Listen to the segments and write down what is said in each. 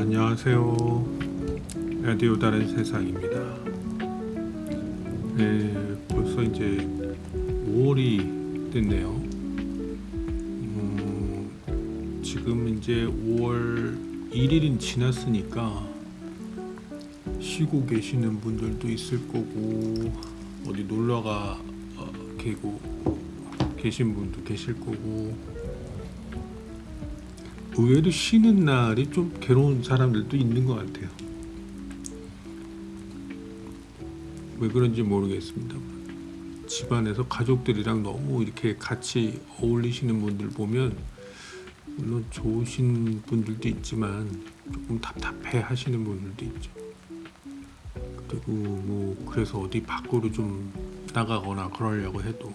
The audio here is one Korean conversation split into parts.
안녕하세요. 라디오 다른 세상입니다. 네, 벌써 이제 5월이 됐네요. 지금 이제 5월 1일은 지났으니까 쉬고 계시는 분들도 있을 거고 어디 놀러가 계신 분도 계실 거고, 의외로 쉬는 날이 좀 괴로운 사람들도 있는 것 같아요. 왜 그런지 모르겠습니다. 집안에서 가족들이랑 너무 이렇게 같이 어울리시는 분들 보면 물론 좋으신 분들도 있지만 조금 답답해 하시는 분들도 있죠. 그리고 뭐 그래서 어디 밖으로 좀 나가거나 그러려고 해도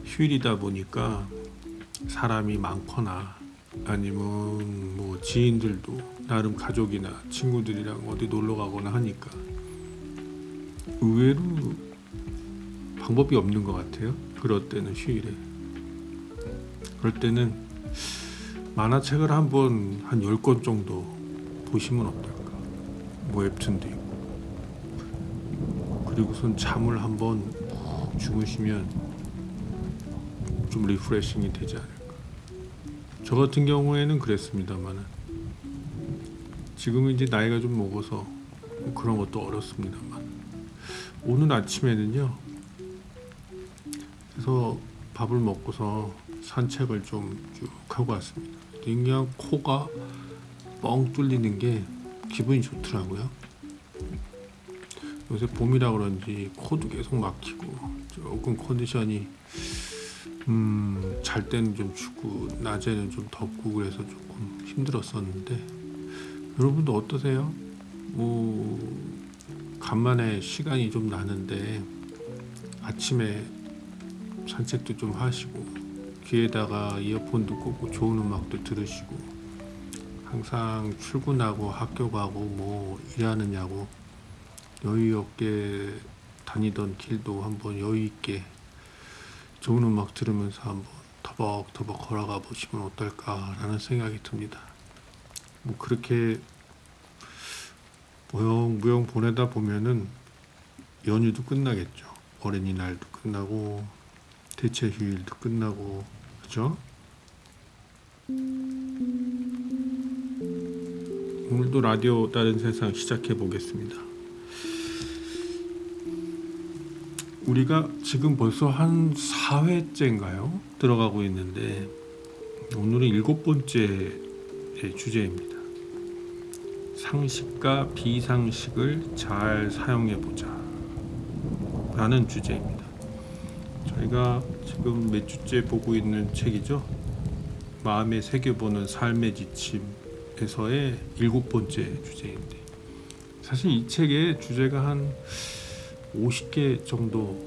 휴일이다 보니까 사람이 많거나 아니면 뭐 지인들도 나름 가족이나 친구들이랑 어디 놀러 가거나 하니까 의외로 방법이 없는 것 같아요. 그럴 때는 휴일에. 그럴 때는 만화책을 한 10권 정도 보시면 어떨까. 뭐 웹툰도 있고. 그리고선 잠을 한번 푹 주무시면 좀 리프레싱이 되지 않을까. 저 같은 경우에는 그랬습니다만 지금은 이제 나이가 좀 먹어서 뭐 그런 것도 어렵습니다만 오늘 아침에는요, 그래서 밥을 먹고서 산책을 좀 쭉 하고 왔습니다. 그냥 코가 뻥 뚫리는 게 기분이 좋더라고요. 요새 봄이라 그런지 코도 계속 막히고 조금 컨디션이 잘 때는 좀 춥고 낮에는 좀 덥고 그래서 조금 힘들었었는데, 여러분도 어떠세요? 뭐 간만에 시간이 좀 나는데 아침에 산책도 좀 하시고 귀에다가 이어폰도 꽂고 좋은 음악도 들으시고, 항상 출근하고 학교 가고 뭐 일하느냐고 여유 없게 다니던 길도 한번 여유 있게 좋은 음악 들으면서 한번 터벅터벅 걸어가 보시면 어떨까라는 생각이 듭니다. 뭐 그렇게 무용 보내다 보면은 연휴도 끝나겠죠. 어린이날도 끝나고 대체 휴일도 끝나고, 그죠? 오늘도 라디오 다른 세상 시작해 보겠습니다. 우리가 지금 벌써 한 4회째인가요? 들어가고 있는데 오늘은 7번째 주제입니다. 상식과 비상식을 잘 사용해보자 라는 주제입니다. 저희가 지금 몇 주째 보고 있는 책이죠. 마음에 새겨보는 삶의 지침에서의 7번째 주제인데, 사실 이 책의 주제가 한 50개 정도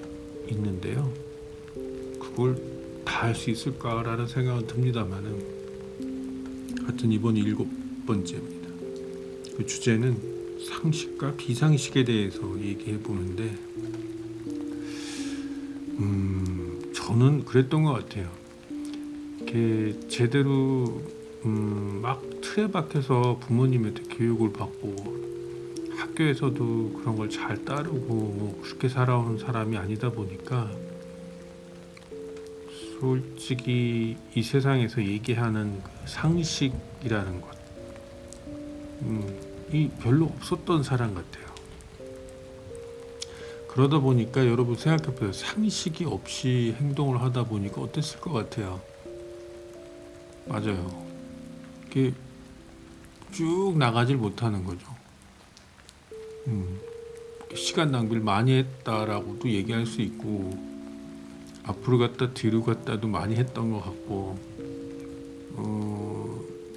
있는데요. 그걸 다 할 수 있을까라는 생각은 듭니다만은 하여튼 이번이 7번째입니다. 그 주제는 상식과 비상식에 대해서 얘기해 보는데, 저는 그랬던 것 같아요. 이렇게 제대로 막 틀에 박혀서 부모님한테 교육을 받고 학교에서도 그런 걸 잘 따르고 뭐 그렇게 살아오는 사람이 아니다 보니까 솔직히 이 세상에서 얘기하는 그 상식이라는 것, 이 별로 없었던 사람 같아요. 그러다 보니까 여러분 생각해보세요. 상식이 없이 행동을 하다 보니까 어땠을 것 같아요? 맞아요. 이게 쭉 나가질 못하는 거죠. 시간 낭비를 많이 했다라고도 얘기할 수 있고, 앞으로 갔다 뒤로 갔다도 많이 했던 것 같고,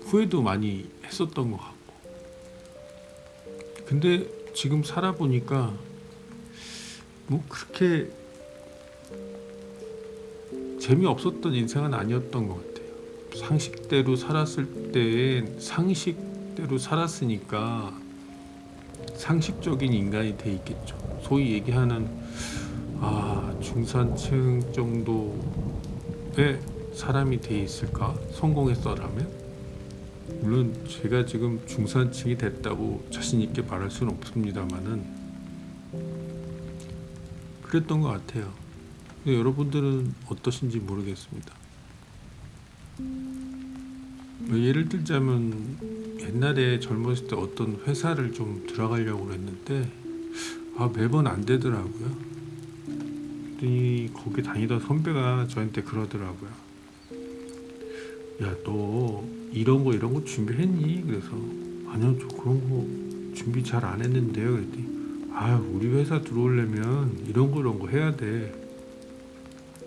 후회도 많이 했었던 것 같고. 근데 지금 살아보니까 뭐 그렇게 재미없었던 인생은 아니었던 것 같아요. 상식대로 살았을 때엔 상식대로 살았으니까 상식적인 인간이 돼 있겠죠. 소위 얘기하는 중산층 정도의 사람이 돼 있을까? 성공했어라면? 물론 제가 지금 중산층이 됐다고 자신 있게 말할 수는 없습니다만은 그랬던 것 같아요. 근데 여러분들은 어떠신지 모르겠습니다. 예를 들자면 옛날에 젊었을 때 어떤 회사를 좀 들어가려고 했는데 매번 안 되더라고요. 그랬더니 거기 다니던 선배가 저한테 그러더라고요. 야, 너 이런 거 준비했니? 그래서 아니요, 저 그런 거 준비 잘 안 했는데요. 그랬더니 우리 회사 들어오려면 이런 거 해야 돼.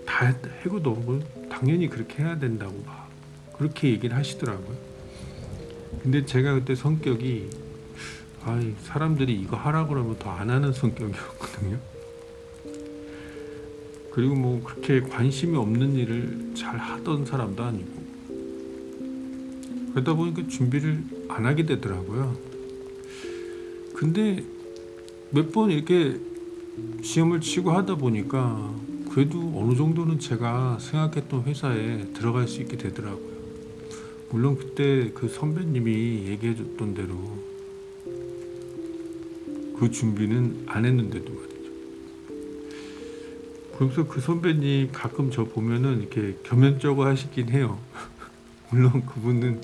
다 해고 너무 당연히 그렇게 해야 된다고 막 그렇게 얘기를 하시더라고요. 근데 제가 그때 성격이 사람들이 이거 하라 그러면 더 안 하는 성격이었거든요. 그리고 뭐 그렇게 관심이 없는 일을 잘 하던 사람도 아니고 그러다 보니까 준비를 안 하게 되더라고요. 근데 몇 번 이렇게 시험을 치고 하다 보니까 그래도 어느 정도는 제가 생각했던 회사에 들어갈 수 있게 되더라고요. 물론 그때 그 선배님이 얘기해 줬던 대로 그 준비는 안 했는데도 말이죠. 그래서 그 선배님 가끔 저 보면은 이렇게 겸연쩍어 하시긴 해요. 물론 그분은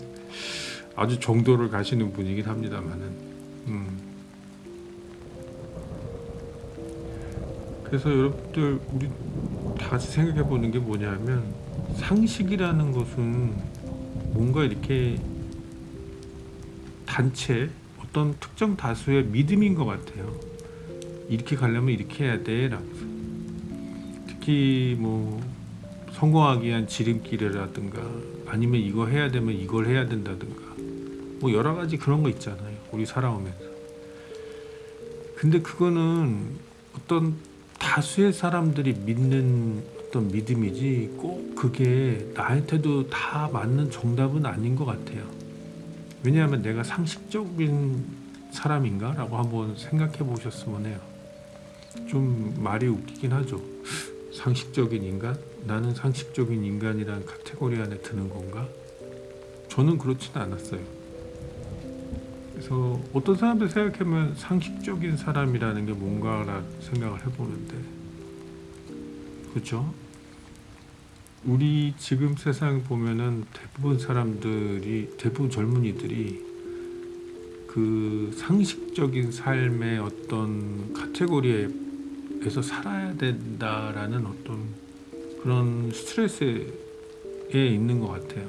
아주 정도를 가시는 분이긴 합니다만은. 그래서 여러분들 우리 다 같이 생각해 보는 게 뭐냐면 상식이라는 것은 뭔가 이렇게 단체 어떤 특정 다수의 믿음인 것 같아요. 이렇게 가려면 이렇게 해야 돼 라고. 특히 뭐 성공하기 위한 지름길이라든가 아니면 이거 해야 되면 이걸 해야 된다든가 뭐 여러 가지 그런 거 있잖아요. 우리 살아오면서. 근데 그거는 어떤 다수의 사람들이 믿는 어떤 믿음이지 꼭 그게 나한테도 다 맞는 정답은 아닌 것 같아요. 왜냐하면 내가 상식적인 사람인가? 라고 한번 생각해 보셨으면 해요. 좀 말이 웃기긴 하죠. 상식적인 인간? 나는 상식적인 인간이란 카테고리 안에 드는 건가? 저는 그렇지는 않았어요. 그래서 어떤 사람들 생각하면 상식적인 사람이라는 게 뭔가라 생각을 해보는데 그렇죠? 우리 지금 세상 보면은 대부분 젊은이들이 그 상식적인 삶의 어떤 카테고리에서 살아야 된다라는 어떤 그런 스트레스에 있는 것 같아요.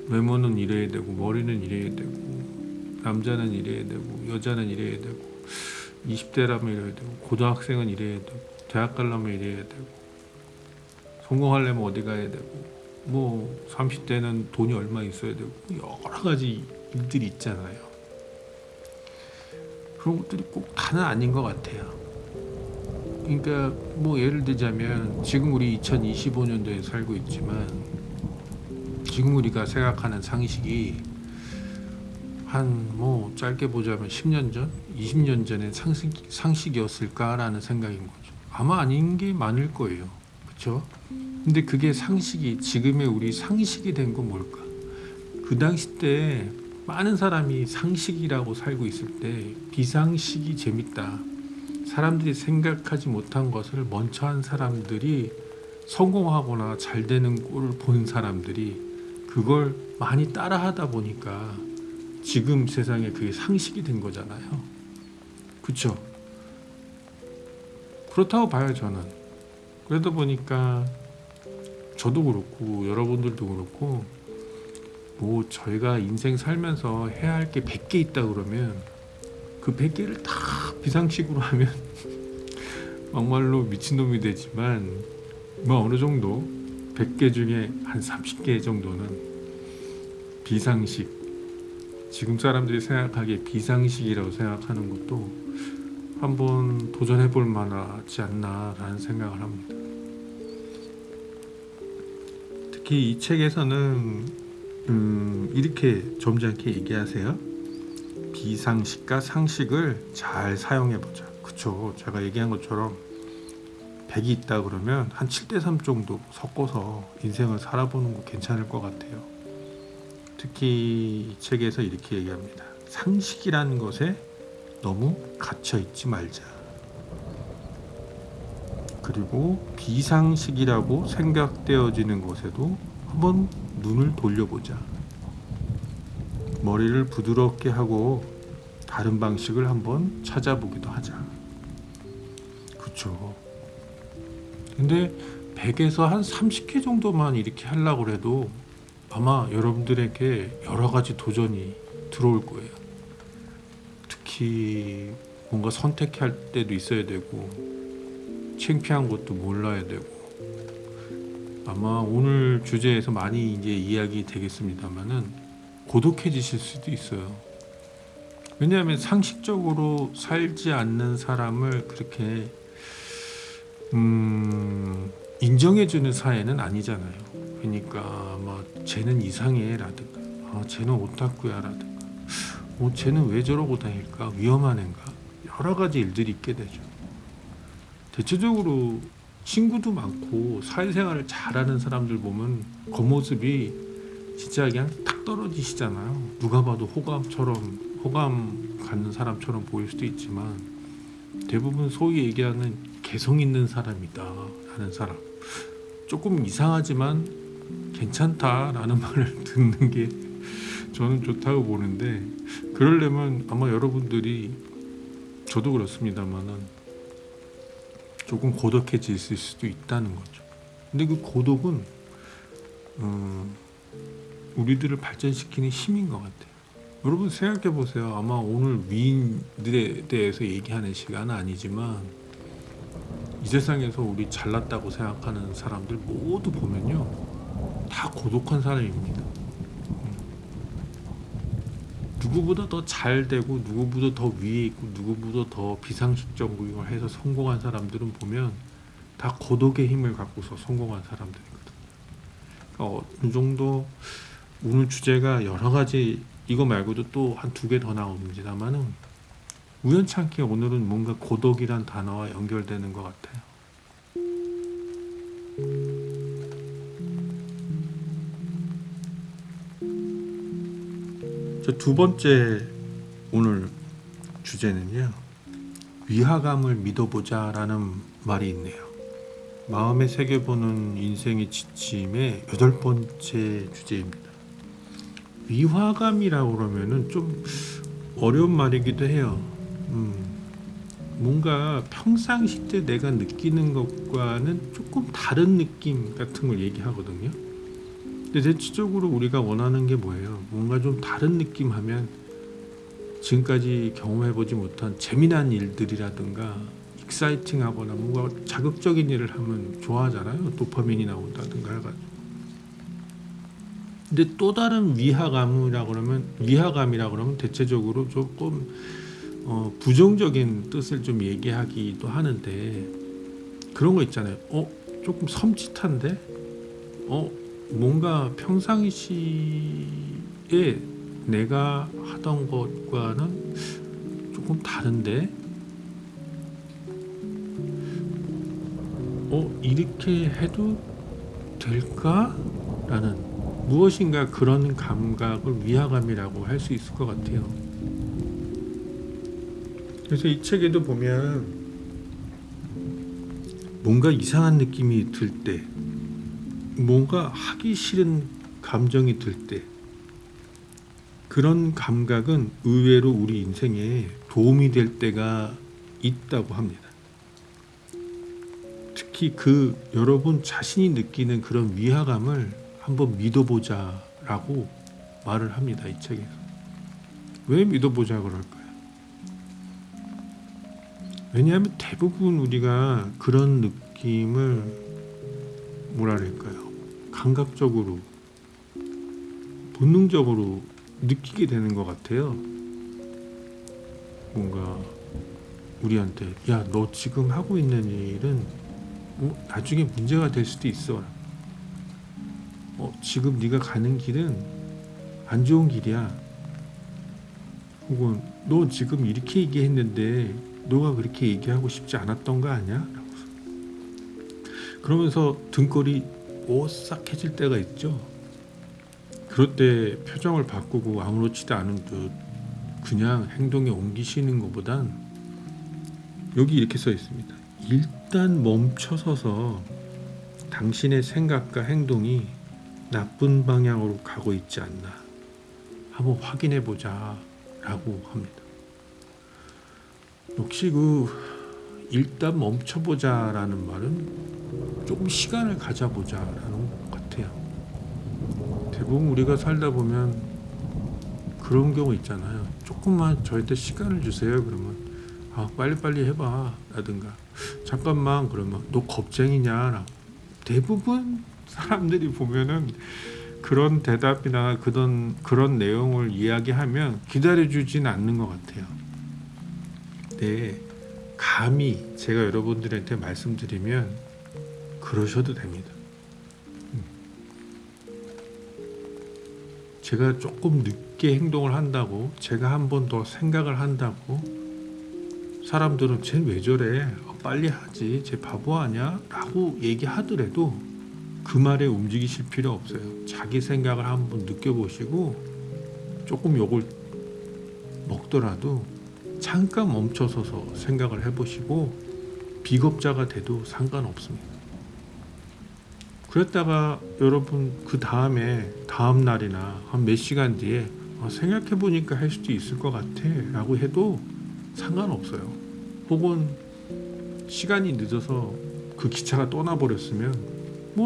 외모는 이래야 되고 머리는 이래야 되고 남자는 이래야 되고 여자는 이래야 되고 20대라면 이래야 되고 고등학생은 이래야 되고 대학 가려면 이래야 되고 성공하려면 어디 가야 되고 뭐 30대는 돈이 얼마 있어야 되고 여러 가지 일들이 있잖아요. 그런 것들이 꼭 다는 아닌 것 같아요. 그러니까 뭐 예를 들자면 지금 우리 2025년도에 살고 있지만 지금 우리가 생각하는 상식이 한 뭐 짧게 보자면 10년 전, 20년 전에 상식이었을까라는 생각인 거죠. 아마 아닌 게 많을 거예요. 그렇죠? 근데 그게 상식이 지금의 우리 상식이 된 건 뭘까? 그 당시 때 많은 사람이 상식이라고 살고 있을 때 비상식이 재밌다. 사람들이 생각하지 못한 것을 먼저 한 사람들이 성공하거나 잘 되는 꼴을 본 사람들이 그걸 많이 따라하다 보니까 지금 세상에 그게 상식이 된 거잖아요. 그렇죠? 그렇다고 봐요, 저는. 그러다 보니까 저도 그렇고 여러분들도 그렇고 뭐 저희가 인생 살면서 해야 할 게 100개 있다 그러면 그 100개를 다 비상식으로 하면 막말로 미친놈이 되지만 뭐 어느 정도 100개 중에 한 30개 정도는 비상식, 지금 사람들이 생각하기에 비상식이라고 생각하는 것도 한번 도전해 볼 만하지 않나라는 생각을 합니다. 특히 이 책에서는 이렇게 점잖게 얘기하세요. 비상식과 상식을 잘 사용해 보자. 그쵸? 제가 얘기한 것처럼 100이 있다 그러면 한 7대3 정도 섞어서 인생을 살아보는 거 괜찮을 것 같아요. 특히 이 책에서 이렇게 얘기합니다. 상식이라는 것에 너무 갇혀 있지 말자. 그리고 비상식이라고 생각되어지는 것에도 한번 눈을 돌려보자. 머리를 부드럽게 하고 다른 방식을 한번 찾아보기도 하자. 그렇죠. 근데 100에서 한 30개 정도만 이렇게 하려고 해도 아마 여러분들에게 여러 가지 도전이 들어올 거예요. 특히 뭔가 선택할 때도 있어야 되고 창피한 것도 몰라야 되고 아마 오늘 주제에서 많이 이제 이야기 되겠습니다만은 고독해지실 수도 있어요. 왜냐하면 상식적으로 살지 않는 사람을 그렇게 인정해주는 사회는 아니잖아요. 그러니까 뭐 쟤는 이상해라든가 쟤는 오타쿠야라든가 쟤는 왜 저러고 다닐까 위험한 애인가 여러 가지 일들이 있게 되죠. 대체적으로 친구도 많고 사회생활을 잘하는 사람들 보면 겉모습이 진짜 그냥 탁 떨어지시잖아요. 누가 봐도 호감 갖는 사람처럼 보일 수도 있지만 대부분 소위 얘기하는 개성 있는 사람이다 하는 사람, 조금 이상하지만 괜찮다라는 말을 듣는 게 저는 좋다고 보는데, 그러려면 아마 여러분들이, 저도 그렇습니다만은 조금 고독해질 수도 있다는 거죠. 근데 그 고독은 우리들을 발전시키는 힘인 것 같아요. 여러분 생각해 보세요. 아마 오늘 위인들에 대해서 얘기하는 시간은 아니지만 이 세상에서 우리 잘났다고 생각하는 사람들 모두 보면요, 다 고독한 사람입니다. 누구보다 더 잘 되고 누구보다 더 위에 있고 누구보다 더 비상식적인 걸 해서 성공한 사람들은 보면 다 고독의 힘을 갖고서 성공한 사람들이거든요. 그러니까 어느 정도 오늘 주제가 여러 가지, 이거 말고도 또 한 2개 더 나옵니다만은 우연찮게 오늘은 뭔가 고독이란 단어와 연결되는 것 같아요. 저 2번째 오늘 주제는요, 위화감을 믿어보자 라는 말이 있네요. 마음에 새겨보는 인생의 지침의 8번째 주제입니다. 위화감이라고 그러면은 좀 어려운 말이기도 해요. 뭔가 평상시 때 내가 느끼는 것과는 조금 다른 느낌 같은 걸 얘기하거든요. 근데 대체적으로 우리가 원하는 게 뭐예요? 뭔가 좀 다른 느낌 하면 지금까지 경험해보지 못한 재미난 일들이라든가 익사이팅하거나 뭔가 자극적인 일을 하면 좋아하잖아요. 도파민이 나온다든가 해가지고. 근데 또 다른 위화감이라 그러면 대체적으로 조금 부정적인 뜻을 좀 얘기하기도 하는데, 그런 거 있잖아요. 조금 섬찟한데, 뭔가 평상시에 내가 하던 것과는 조금 다른데, 이렇게 해도 될까? 라는 무엇인가 그런 감각을 위화감이라고 할 수 있을 것 같아요. 그래서 이 책에도 보면 뭔가 이상한 느낌이 들 때, 뭔가 하기 싫은 감정이 들 때, 그런 감각은 의외로 우리 인생에 도움이 될 때가 있다고 합니다. 특히 여러분 자신이 느끼는 그런 위화감을 한번 믿어보자 라고 말을 합니다. 이 책에서. 왜 믿어보자 그럴까요? 왜냐하면 대부분 우리가 그런 느낌을 뭐랄까요, 감각적으로 본능적으로 느끼게 되는 것 같아요. 뭔가 우리한테 야, 너 지금 하고 있는 일은 나중에 문제가 될 수도 있어. 지금 네가 가는 길은 안 좋은 길이야. 혹은 너 지금 이렇게 얘기했는데 너가 그렇게 얘기하고 싶지 않았던 거 아니야? 그러면서 등골이 오싹해질 때가 있죠. 그럴 때 표정을 바꾸고 아무렇지도 않은 듯 그냥 행동에 옮기시는 것보단 여기 이렇게 써 있습니다. 일단 멈춰서서 당신의 생각과 행동이 나쁜 방향으로 가고 있지 않나 한번 확인해 보자 라고 합니다. 역시 일단 멈춰보자 라는 말은 조금 시간을 가져보자 라는 것 같아요. 대부분 우리가 살다 보면 그런 경우 있잖아요. 조금만 저한테 시간을 주세요 그러면 빨리빨리 해봐 라든가 잠깐만 그러면 너 겁쟁이냐 라고. 대부분 사람들이 보면은 그런 대답이나 그런 내용을 이야기하면 기다려주진 않는 것 같아요. 네, 감히 제가 여러분들한테 말씀드리면 그러셔도 됩니다. 제가 조금 늦게 행동을 한다고, 제가 한 번 더 생각을 한다고 사람들은 쟤 왜 저래? 빨리 하지. 쟤 바보 아니야? 라고 얘기하더라도 그 말에 움직이실 필요 없어요. 자기 생각을 한번 느껴보시고 조금 욕을 먹더라도 잠깐 멈춰서서 생각을 해보시고 비겁자가 돼도 상관없습니다. 그랬다가 여러분 그 다음 날이나 한 몇 시간 뒤에 생각해보니까 할 수도 있을 것 같아 라고 해도 상관없어요. 혹은 시간이 늦어서 그 기차가 떠나버렸으면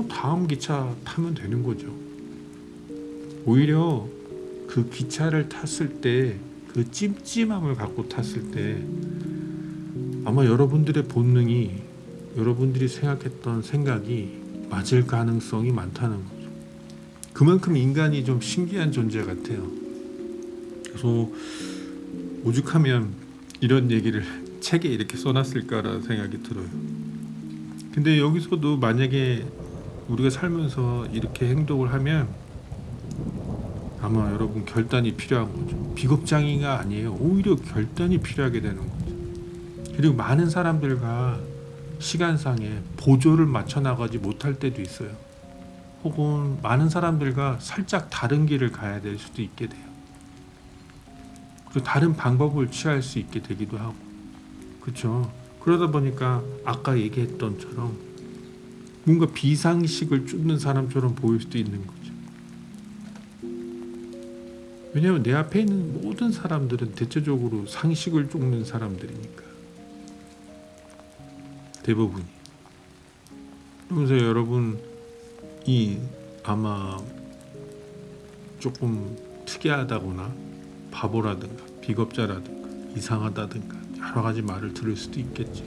다음 기차 타면 되는 거죠. 오히려 그 기차를 탔을 때 그 찜찜함을 갖고 탔을 때 아마 여러분들의 본능이 여러분들이 생각했던 생각이 맞을 가능성이 많다는 거죠. 그만큼 인간이 좀 신기한 존재 같아요. 그래서 오죽하면 이런 얘기를 책에 이렇게 써놨을까라는 생각이 들어요. 근데 여기서도 만약에 우리가 살면서 이렇게 행동을 하면 아마 여러분 결단이 필요한 거죠. 비겁장이가 아니에요. 오히려 결단이 필요하게 되는 거죠. 그리고 많은 사람들과 시간상에 보조를 맞춰 나가지 못할 때도 있어요. 혹은 많은 사람들과 살짝 다른 길을 가야 될 수도 있게 돼요. 그리고 다른 방법을 취할 수 있게 되기도 하고, 그렇죠. 그러다 보니까 아까 얘기했던처럼 뭔가 비상식을 쫓는 사람처럼 보일 수도 있는 거죠. 왜냐하면 내 앞에 있는 모든 사람들은 대체적으로 상식을 쫓는 사람들이니까, 대부분이. 그러면서 여러분이 아마 조금 특이하다거나 바보라든가 비겁자라든가 이상하다든가 여러 가지 말을 들을 수도 있겠죠.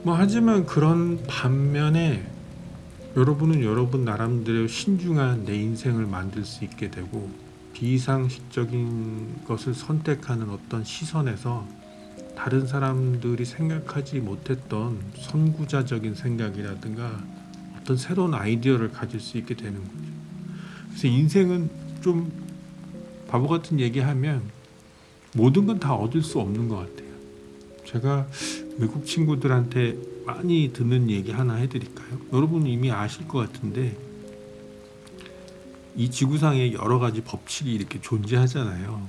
하지만 그런 반면에 여러분은 여러분 나름대로 신중한 내 인생을 만들 수 있게 되고, 비상식적인 것을 선택하는 어떤 시선에서 다른 사람들이 생각하지 못했던 선구자적인 생각이라든가 어떤 새로운 아이디어를 가질 수 있게 되는 거죠. 그래서 인생은 좀 바보 같은 얘기하면 모든 건 다 얻을 수 없는 것 같아요. 제가 외국 친구들한테 많이 듣는 얘기 하나 해드릴까요? 여러분 이미 아실 것 같은데 이 지구상에 여러 가지 법칙이 이렇게 존재하잖아요.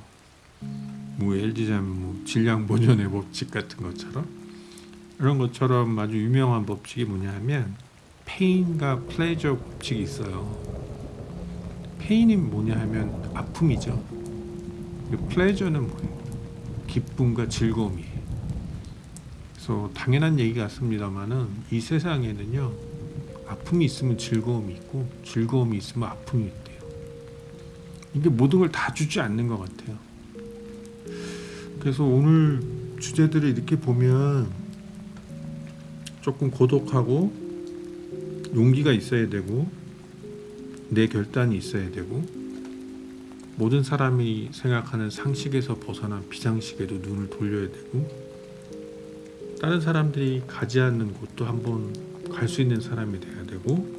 예를 들자면 질량 보존의 법칙 같은 것처럼, 이런 것처럼 아주 유명한 법칙이 뭐냐면 페인과 플레저 법칙이 있어요. 페인이 뭐냐 하면 아픔이죠. 플레저는 뭐예요? 기쁨과 즐거움이에요. 그래서 당연한 얘기 같습니다만은 이 세상에는요, 아픔이 있으면 즐거움이 있고 즐거움이 있으면 아픔이 있대요. 이게 모든 걸 다 주지 않는 것 같아요. 그래서 오늘 주제들을 이렇게 보면 조금 고독하고 용기가 있어야 되고 내 결단이 있어야 되고 모든 사람이 생각하는 상식에서 벗어난 비상식에도 눈을 돌려야 되고 다른 사람들이 가지 않는 곳도 한번 갈 수 있는 사람이 돼야 되고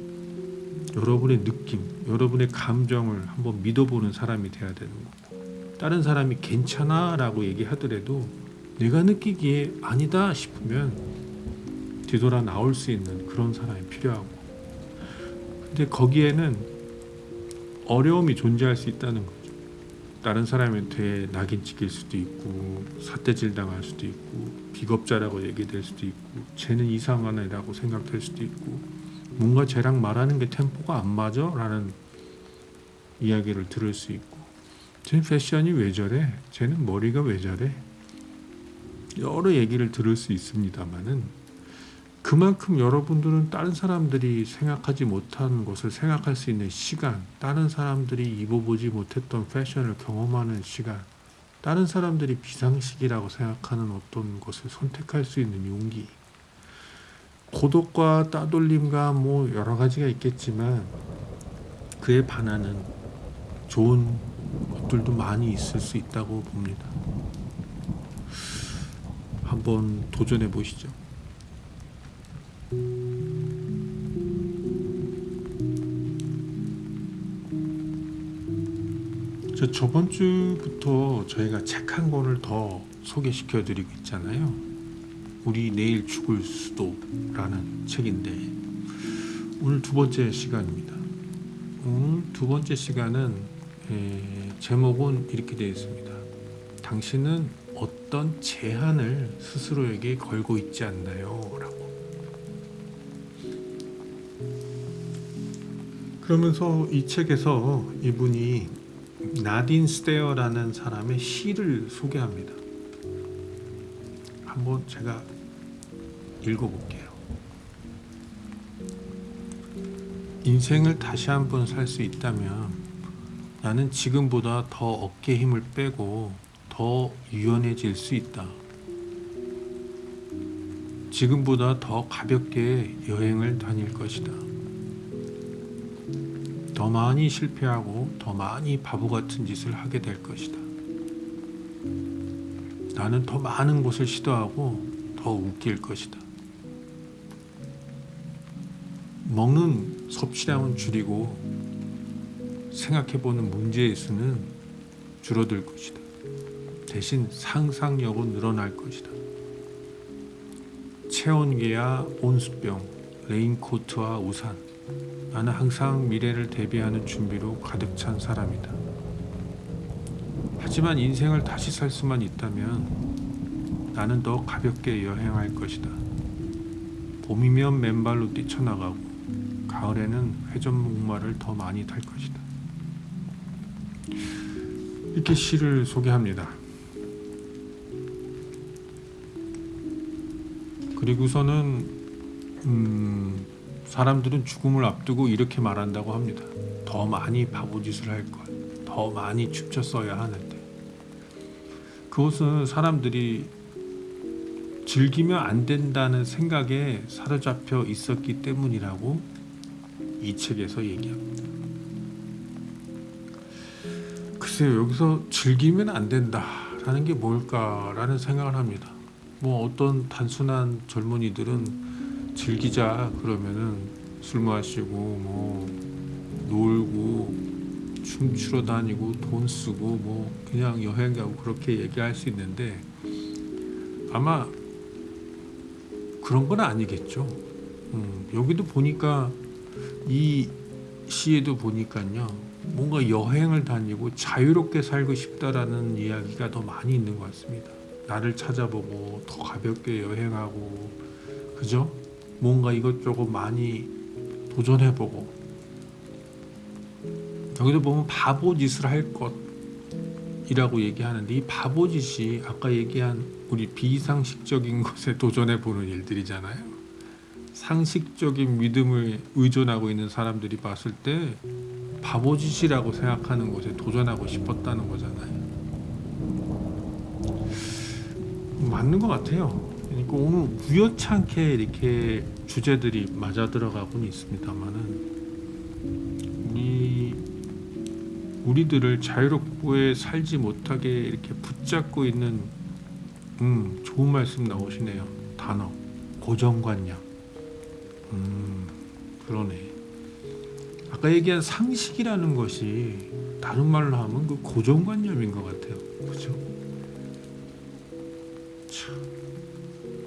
여러분의 느낌, 여러분의 감정을 한번 믿어보는 사람이 돼야 되는 거고, 다른 사람이 괜찮아 라고 얘기하더라도 내가 느끼기에 아니다 싶으면 뒤돌아 나올 수 있는 그런 사람이 필요하고, 근데 거기에는 어려움이 존재할 수 있다는 거죠. 다른 사람한테 낙인 찍힐 수도 있고 삿대질 당할 수도 있고 비겁자라고 얘기될 수도 있고 쟤는 이상한 애라고 생각될 수도 있고 뭔가 쟤랑 말하는 게 템포가 안 맞아? 라는 이야기를 들을 수 있고 쟤는 패션이 왜 저래? 쟤는 머리가 왜 저래? 여러 얘기를 들을 수 있습니다만은 그만큼 여러분들은 다른 사람들이 생각하지 못한 것을 생각할 수 있는 시간, 다른 사람들이 입어보지 못했던 패션을 경험하는 시간, 다른 사람들이 비상식이라고 생각하는 어떤 것을 선택할 수 있는 용기, 고독과 따돌림과 뭐 여러 가지가 있겠지만 그에 반하는 좋은 것들도 많이 있을 수 있다고 봅니다. 한번 도전해 보시죠. 저번 주부터 저희가 책 한 권을 더 소개시켜 드리고 있잖아요. 우리 내일 죽을 수도라는 책인데 오늘 두 번째 시간입니다. 오늘 두 번째 시간은 제목은 이렇게 되어 있습니다. 당신은 어떤 제한을 스스로에게 걸고 있지 않나요? 라고. 그러면서 이 책에서 이분이 나딘 스테어라는 사람의 시를 소개합니다. 한번 제가 읽어볼게요. 인생을 다시 한번 살 수 있다면 나는 지금보다 더 어깨 힘을 빼고 더 유연해질 수 있다. 지금보다 더 가볍게 여행을 다닐 것이다. 더 많이 실패하고 더 많이 바보 같은 짓을 하게 될 것이다. 나는 더 많은 것을 시도하고 더 웃길 것이다. 먹는 섭취량은 줄이고 생각해보는 문제의 수는 줄어들 것이다. 대신 상상력은 늘어날 것이다. 체온계와 온수병, 레인코트와 우산, 나는 항상 미래를 대비하는 준비로 가득 찬 사람이다. 하지만 인생을 다시 살 수만 있다면 나는 더 가볍게 여행할 것이다. 봄이면 맨발로 뛰쳐나가고 가을에는 회전목마를 더 많이 탈 것이다. 이렇게 시를 소개합니다. 그리고서는 사람들은 죽음을 앞두고 이렇게 말한다고 합니다. 더 많이 바보짓을 할 걸, 더 많이 춤췄어야 하는데. 그것은 사람들이 즐기면 안 된다는 생각에 사로잡혀 있었기 때문이라고 이 책에서 얘기합니다. 글쎄요, 여기서 즐기면 안 된다라는 게 뭘까라는 생각을 합니다. 뭐 어떤 단순한 젊은이들은 즐기자 그러면은 술 마시고 뭐 놀고 춤추러 다니고 돈 쓰고 뭐 그냥 여행 가고 그렇게 얘기할 수 있는데 아마 그런 건 아니겠죠. 여기도 보니까 이 시에도 보니까요 뭔가 여행을 다니고 자유롭게 살고 싶다라는 이야기가 더 많이 있는 것 같습니다. 나를 찾아보고 더 가볍게 여행하고 그죠? 뭔가 이것저것 많이 도전해보고 여기도 보면 바보짓을 할 것이라고 얘기하는데 이 바보짓이 아까 얘기한 우리 비상식적인 것에 도전해보는 일들이잖아요. 상식적인 믿음을 의존하고 있는 사람들이 봤을 때 바보짓이라고 생각하는 것에 도전하고 싶었다는 거잖아요. 맞는 것 같아요. 그러니까 오늘 우연찮게 이렇게 주제들이 맞아 들어가고는 있습니다만은 우리들을 자유롭게 살지 못하게 이렇게 붙잡고 있는 좋은 말씀 나오시네요. 단어 고정관념. 그러네. 아까 얘기한 상식이라는 것이 다른 말로 하면 그 고정관념인 것 같아요. 그렇죠?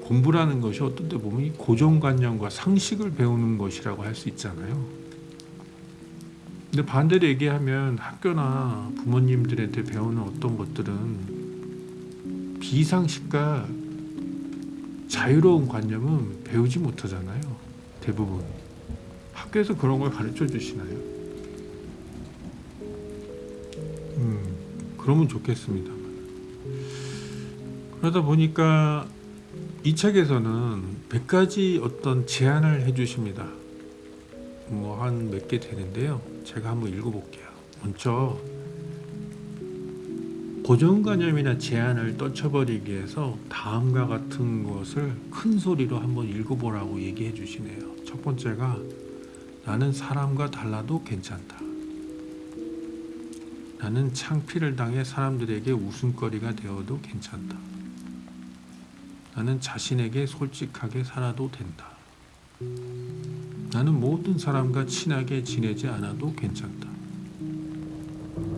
공부라는 것이 어떤 때 보면 이 고정관념과 상식을 배우는 것이라고 할 수 있잖아요. 근데 반대로 얘기하면 학교나 부모님들한테 배우는 어떤 것들은 비상식과 자유로운 관념은 배우지 못하잖아요. 대부분. 학교에서 그런 걸 가르쳐 주시나요? 그러면 좋겠습니다. 그러다 보니까 이 책에서는 100가지 어떤 제안을 해주십니다. 뭐 한 몇 개 되는데요. 제가 한번 읽어볼게요. 먼저 고정관념이나 제안을 떨쳐버리기 위해서 다음과 같은 것을 큰 소리로 한번 읽어보라고 얘기해 주시네요. 첫 번째가 나는 사람과 달라도 괜찮다. 나는 창피를 당해 사람들에게 웃음거리가 되어도 괜찮다. 나는 자신에게 솔직하게 살아도 된다. 나는 모든 사람과 친하게 지내지 않아도 괜찮다.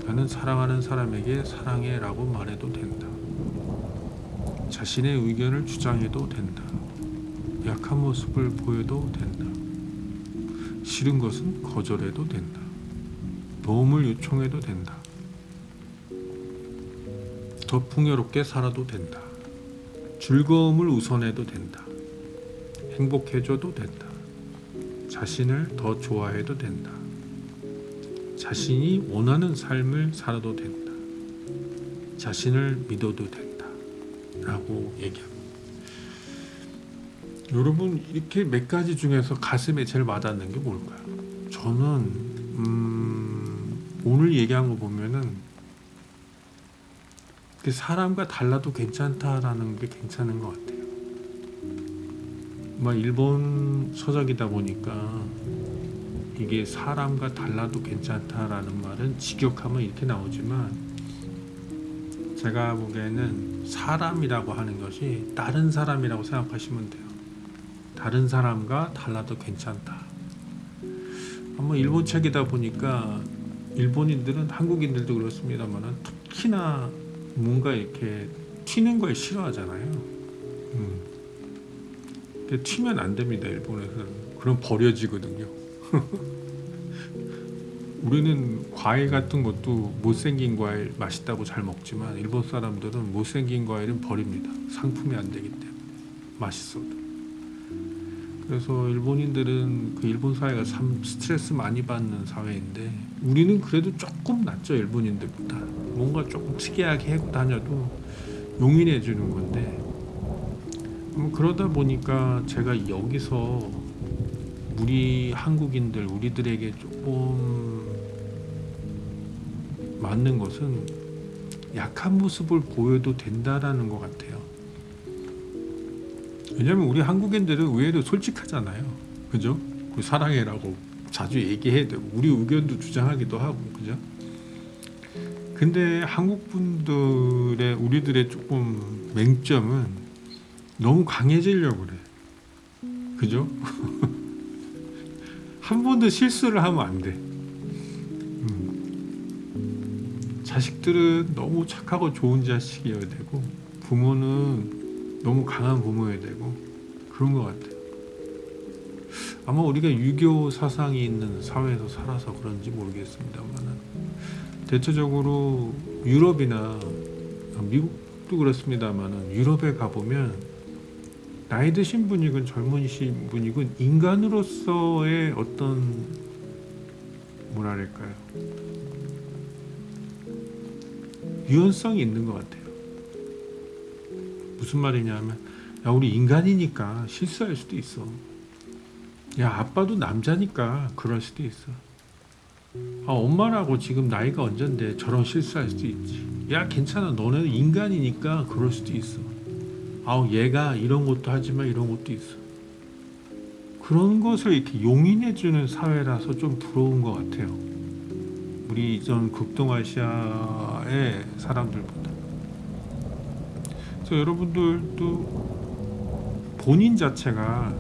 나는 사랑하는 사람에게 사랑해 라고 말해도 된다. 자신의 의견을 주장해도 된다. 약한 모습을 보여도 된다. 싫은 것은 거절해도 된다. 도움을 요청해도 된다. 더 풍요롭게 살아도 된다. 즐거움을 우선해도 된다. 행복해져도 된다. 자신을 더 좋아해도 된다. 자신이 원하는 삶을 살아도 된다. 자신을 믿어도 된다. 라고 얘기합니다. 여러분, 이렇게 몇 가지 중에서 가슴에 제일 와닿는 게 뭘까요? 저는 오늘 얘기한 거 보면은 사람과 달라도 괜찮다라는 게 괜찮은 것 같아요. 일본 서적이다 보니까 이게 사람과 달라도 괜찮다라는 말은 직역하면 이렇게 나오지만 제가 보기에는 사람이라고 하는 것이 다른 사람이라고 생각하시면 돼요. 다른 사람과 달라도 괜찮다. 아마 일본 책이다 보니까 일본인들은 한국인들도 그렇습니다만 특히나 뭔가 이렇게 튀는 걸 싫어하잖아요. 튀면 안 됩니다. 일본에서는. 그럼 버려지거든요. 우리는 과일 같은 것도 못생긴 과일 맛있다고 잘 먹지만 일본 사람들은 못생긴 과일은 버립니다. 상품이 안 되기 때문에. 맛있어도. 그래서 일본인들은 그 일본 사회가 참 스트레스 많이 받는 사회인데 우리는 그래도 조금 낫죠. 일본인들보다. 뭔가 조금 특이하게 하고 다녀도 용인해 주는 건데 그러다 보니까 제가 여기서 우리 한국인들 우리들에게 조금 맞는 것은 약한 모습을 보여도 된다라는 것 같아요. 왜냐면 우리 한국인들은 의외로 솔직하잖아요. 그죠? 사랑해라고 자주 얘기해야 되고 우리 의견도 주장하기도 하고 그죠? 근데 한국 분들의 우리들의 조금 맹점은 너무 강해지려고 그래. 그죠? 한 번도 실수를 하면 안 돼. 자식들은 너무 착하고 좋은 자식이어야 되고 부모는 너무 강한 부모여야 되고 그런 것 같아요. 아마 우리가 유교 사상이 있는 사회에서 살아서 그런지 모르겠습니다만 대체적으로 유럽이나 미국도 그렇습니다만 유럽에 가보면 나이 드신 분이건 젊으신 분이건 인간으로서의 어떤 뭐랄까요 유연성이 있는 것 같아요. 무슨 말이냐면 야 우리 인간이니까 실수할 수도 있어. 야 아빠도 남자니까 그럴 수도 있어. 아 엄마라고 지금 나이가 언젠데 저런 실수할 수도 있지. 야 괜찮아 너네는 인간이니까 그럴 수도 있어. 아우 얘가 이런 것도 하지만 이런 것도 있어. 그런 것을 이렇게 용인해주는 사회라서 좀 부러운 것 같아요. 우리 전 극동아시아의 사람들보다. 그래서 여러분들도 본인 자체가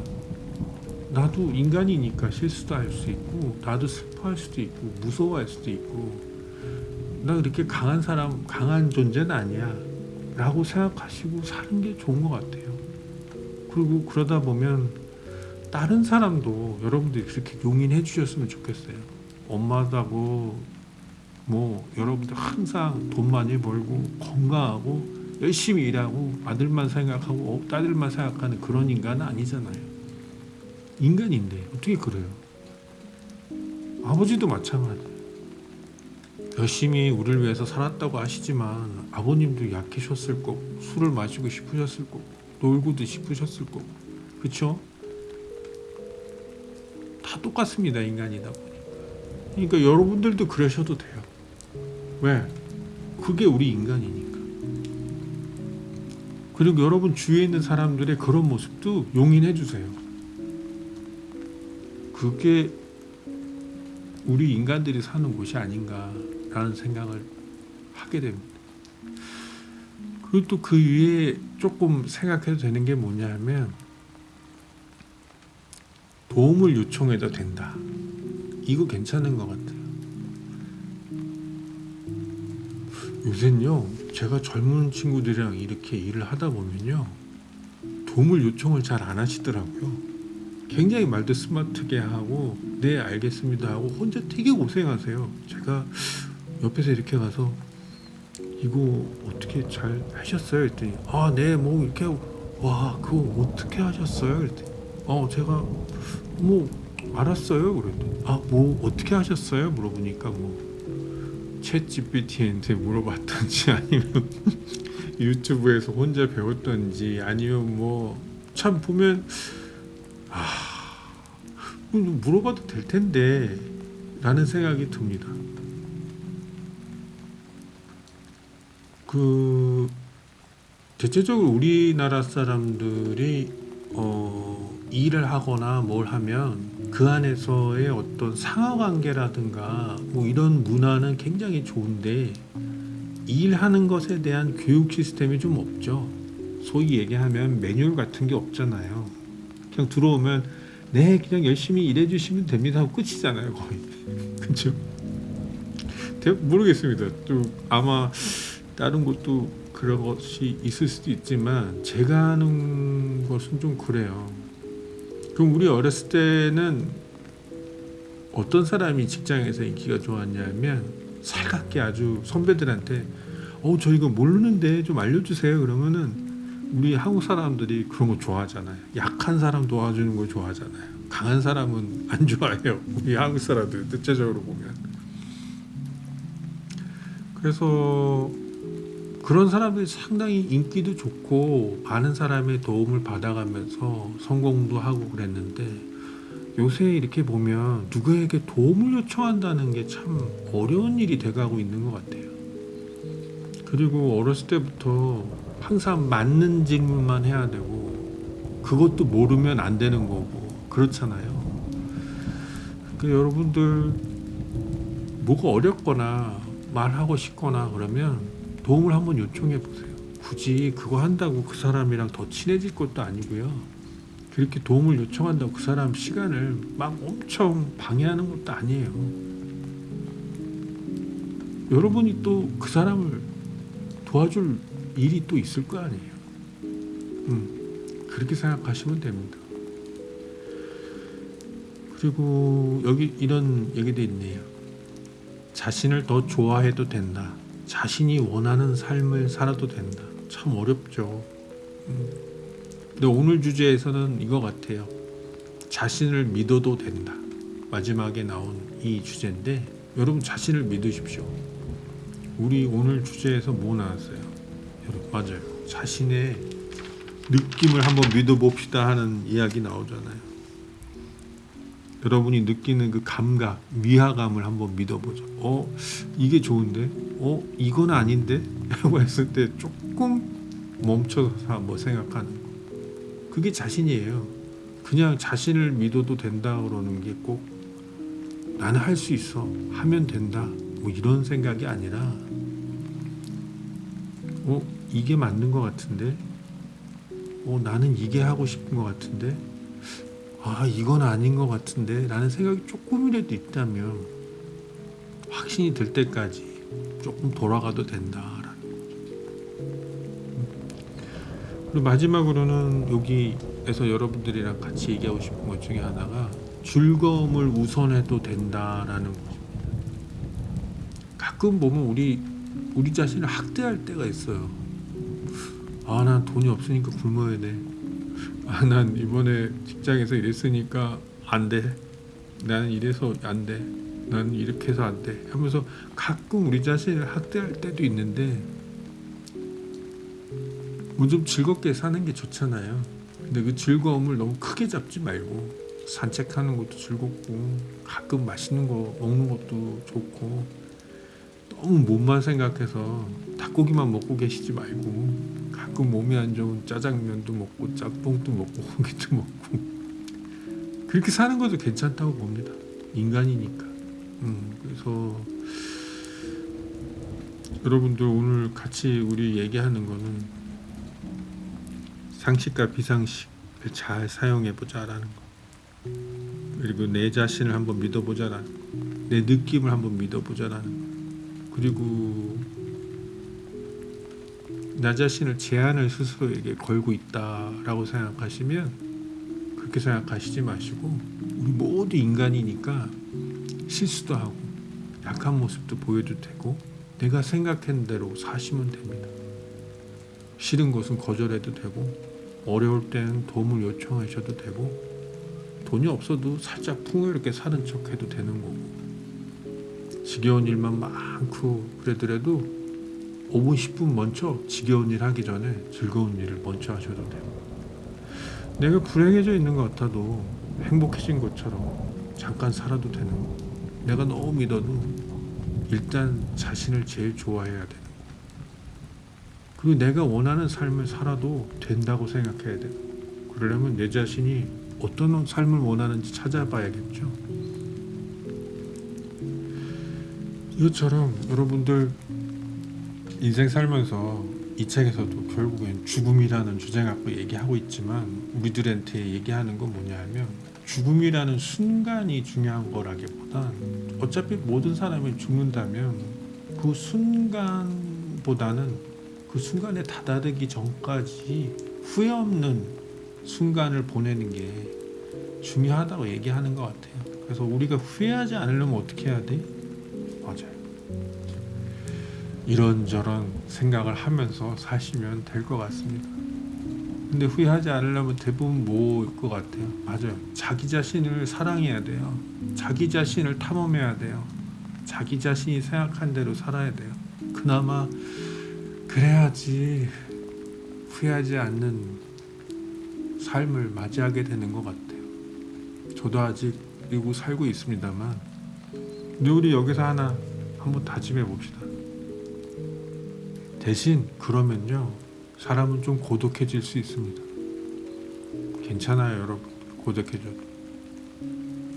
나도 인간이니까 실수도 할 수 있고 나도 슬퍼할 수도 있고 무서워할 수도 있고 나 그렇게 강한 사람 강한 존재는 아니야 라고 생각하시고 사는 게 좋은 것 같아요. 그리고 그러다 보면 다른 사람도 여러분들이 그렇게 용인해 주셨으면 좋겠어요. 엄마다고 뭐 여러분들 항상 돈 많이 벌고 건강하고 열심히 일하고 아들만 생각하고 딸들만 생각하는 그런 인간은 아니잖아요. 인간인데 어떻게 그래요? 아버지도 마찬가지. 열심히 우리를 위해서 살았다고 하시지만 아버님도 약해셨을 거고 술을 마시고 싶으셨을 거고 놀고도 싶으셨을 거고 그렇죠? 다 똑같습니다. 인간이다 보니까. 그러니까 여러분들도 그러셔도 돼요. 왜? 그게 우리 인간이니까. 그리고 여러분 주위에 있는 사람들의 그런 모습도 용인해 주세요. 그게 우리 인간들이 사는 곳이 아닌가라는 생각을 하게 됩니다. 그리고 또 그 위에 조금 생각해도 되는 게 뭐냐면 도움을 요청해도 된다. 이거 괜찮은 것 같아요. 요새는요, 제가 젊은 친구들이랑 이렇게 일을 하다 보면요, 도움을 요청을 잘 안 하시더라고요. 굉장히 말도 스마트하게 하고, 네, 알겠습니다 하고, 혼자 되게 고생하세요. 제가 옆에서 이렇게 가서, 이거 어떻게 잘 하셨어요? 그랬더니, 아, 네, 뭐, 이렇게 하고, 와, 그거 어떻게 하셨어요? 그랬더니, 제가, 뭐, 알았어요? 그랬더니, 아, 뭐, 어떻게 하셨어요? 물어보니까, 뭐, 챗 GPT한테 물어봤던지 아니면 유튜브에서 혼자 배웠던지 아니면 뭐 참 보면 물어봐도 될 텐데 라는 생각이 듭니다. 그 대체적으로 우리나라 사람들이 일을 하거나 뭘 하면 그 안에서의 어떤 상하관계라든가 뭐 이런 문화는 굉장히 좋은데 일하는 것에 대한 교육 시스템이 좀 없죠. 소위 얘기하면 매뉴얼 같은 게 없잖아요. 그냥 들어오면 네 그냥 열심히 일해 주시면 됩니다 하고 끝이잖아요 거의. 그렇죠? 모르겠습니다. 또 아마 다른 곳도 그런 것이 있을 수도 있지만 제가 하는 것은 좀 그래요. 그럼 우리 어렸을 때는 어떤 사람이 직장에서 인기가 좋았냐면 살갑게 아주 선배들한테 저 이거 모르는데 좀 알려주세요 그러면은 우리 한국 사람들이 그런 거 좋아하잖아요. 약한 사람 도와주는 걸 좋아하잖아요. 강한 사람은 안 좋아해요. 우리 한국 사람들 대체적으로 보면. 그래서 그런 사람들이 상당히 인기도 좋고 많은 사람의 도움을 받아가면서 성공도 하고 그랬는데 요새 이렇게 보면 누구에게 도움을 요청한다는 게 참 어려운 일이 돼가고 있는 것 같아요. 그리고 어렸을 때부터 항상 맞는 질문만 해야 되고 그것도 모르면 안 되는 거고 그렇잖아요. 그 여러분들 뭐가 어렵거나 말하고 싶거나 그러면 도움을 한번 요청해 보세요. 굳이 그거 한다고 그 사람이랑 더 친해질 것도 아니고요. 그렇게 도움을 요청한다고 그 사람 시간을 막 엄청 방해하는 것도 아니에요. 여러분이 또 그 사람을 도와줄 일이 또 있을 거 아니에요. 그렇게 생각하시면 됩니다. 그리고 여기 이런 얘기도 있네요. 자신을 더 좋아해도 된다. 자신이 원하는 삶을 살아도 된다. 참 어렵죠. 근데 오늘 주제에서는 이거 같아요. 자신을 믿어도 된다. 마지막에 나온 이 주제인데 여러분 자신을 믿으십시오. 우리 오늘 주제에서 뭐 나왔어요? 여러분 맞아요. 자신의 느낌을 한번 믿어봅시다 하는 이야기 나오잖아요. 여러분이 느끼는 그 감각, 미화감을 한번 믿어보죠. 이게 좋은데? 이건 아닌데? 라고 했을 때 조금 멈춰서 한번 생각하는 거. 그게 자신이에요. 그냥 자신을 믿어도 된다 그러는 게 꼭 나는 할 수 있어. 하면 된다. 뭐 이런 생각이 아니라 이게 맞는 것 같은데? 나는 이게 하고 싶은 것 같은데? 이건 아닌 것 같은데 라는 생각이 조금이라도 있다면 확신이 들 때까지 조금 돌아가도 된다라는 거죠. 그리고 마지막으로는 여기에서 여러분들이랑 같이 얘기하고 싶은 것 중에 하나가 즐거움을 우선해도 된다라는 거죠. 가끔 보면 우리 자신을 학대할 때가 있어요. 아, 난 돈이 없으니까 굶어야 돼. 아, 난 이번에 직장에서 이랬으니까 안 돼. 나는 이래서 안 돼. 나는 이렇게 해서 안 돼. 하면서 가끔 우리 자신을 학대할 때도 있는데 뭐 좀 즐겁게 사는 게 좋잖아요. 근데 그 즐거움을 너무 크게 잡지 말고 산책하는 것도 즐겁고 가끔 맛있는 거 먹는 것도 좋고 너무 몸만 생각해서 닭고기만 먹고 계시지 말고 가끔 몸이 안 좋은 짜장면도 먹고 짬뽕도 먹고 고기도 먹고 그렇게 사는 것도 괜찮다고 봅니다. 인간이니까. 그래서 여러분들 오늘 같이 우리 얘기하는 거는 상식과 비상식을 잘 사용해 보자라는 거. 그리고 내 자신을 한번 믿어보자라는 거. 내 느낌을 한번 믿어보자라는 거. 그리고 나 자신을 제한을 스스로에게 걸고 있다라고 생각하시면 그렇게 생각하시지 마시고 우리 모두 인간이니까 실수도 하고 약한 모습도 보여도 되고 내가 생각한 대로 사시면 됩니다. 싫은 것은 거절해도 되고 어려울 때는 도움을 요청하셔도 되고 돈이 없어도 살짝 풍요롭게 사는 척 해도 되는 거고 지겨운 일만 많고 그러더라도 5분 10분 먼저 지겨운 일 하기 전에 즐거운 일을 먼저 하셔도 되고 내가 불행해져 있는 것 같아도 행복해진 것처럼 잠깐 살아도 되는 거고 내가 너무 믿어도 일단 자신을 제일 좋아해야 되는 거고 그리고 내가 원하는 삶을 살아도 된다고 생각해야 되고 그러려면 내 자신이 어떤 삶을 원하는지 찾아봐야겠죠. 이것처럼 여러분들 인생 살면서 이 책에서도 결국엔 죽음이라는 주제 갖고 얘기하고 있지만 우리들한테 얘기하는 건 뭐냐 하면 죽음이라는 순간이 중요한 거라기보다 어차피 모든 사람이 죽는다면 그 순간보다는 그 순간에 다다르기 전까지 후회 없는 순간을 보내는 게 중요하다고 얘기하는 것 같아요. 그래서 우리가 후회하지 않으려면 어떻게 해야 돼? 맞아요. 이런저런 생각을 하면서 사시면 될 것 같습니다. 근데 후회하지 않으려면 대부분 뭐일 것 같아요? 맞아요. 자기 자신을 사랑해야 돼요. 자기 자신을 탐험해야 돼요. 자기 자신이 생각한 대로 살아야 돼요. 그나마 그래야지 후회하지 않는 삶을 맞이하게 되는 것 같아요. 저도 아직 이러고 살고 있습니다만 근데 우리 여기서 하나 한번 다짐해 봅시다. 대신 그러면요 사람은 좀 고독해질 수 있습니다. 괜찮아요 여러분. 고독해져도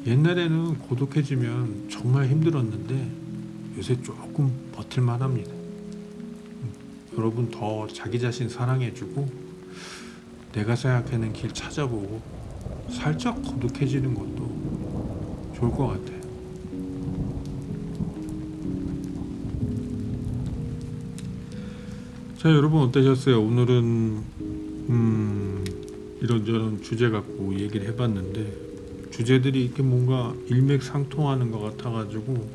옛날에는 고독해지면 정말 힘들었는데 요새 조금 버틸만 합니다. 여러분 더 자기 자신 사랑해주고 내가 생각하는 길 찾아보고 살짝 고독해지는 것도 좋을 것 같아요. 자 여러분 어떠셨어요? 오늘은 이런저런 주제 갖고 얘기를 해봤는데 주제들이 이렇게 뭔가 일맥상통하는 것 같아가지고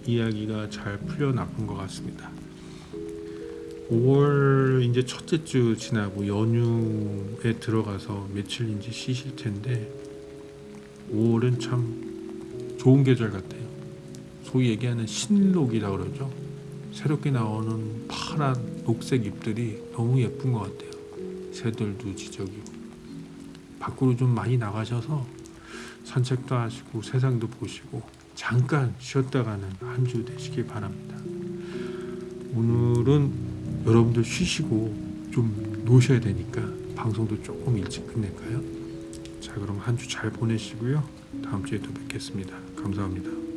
이야기가 잘 풀려나간 것 같습니다. 5월 이제 첫째 주 지나고 연휴에 들어가서 며칠인지 쉬실 텐데 5월은 참 좋은 계절 같아요. 소위 얘기하는 신록이라고 그러죠. 새롭게 나오는 파란 녹색 잎들이 너무 예쁜 것 같아요. 새들도 지저귀고 밖으로 좀 많이 나가셔서 산책도 하시고 세상도 보시고 잠깐 쉬었다 가는 한 주 되시길 바랍니다. 오늘은 여러분들 쉬시고 좀 노셔야 되니까 방송도 조금 일찍 끝낼까요? 자 그럼 한 주 잘 보내시고요. 다음 주에 또 뵙겠습니다. 감사합니다.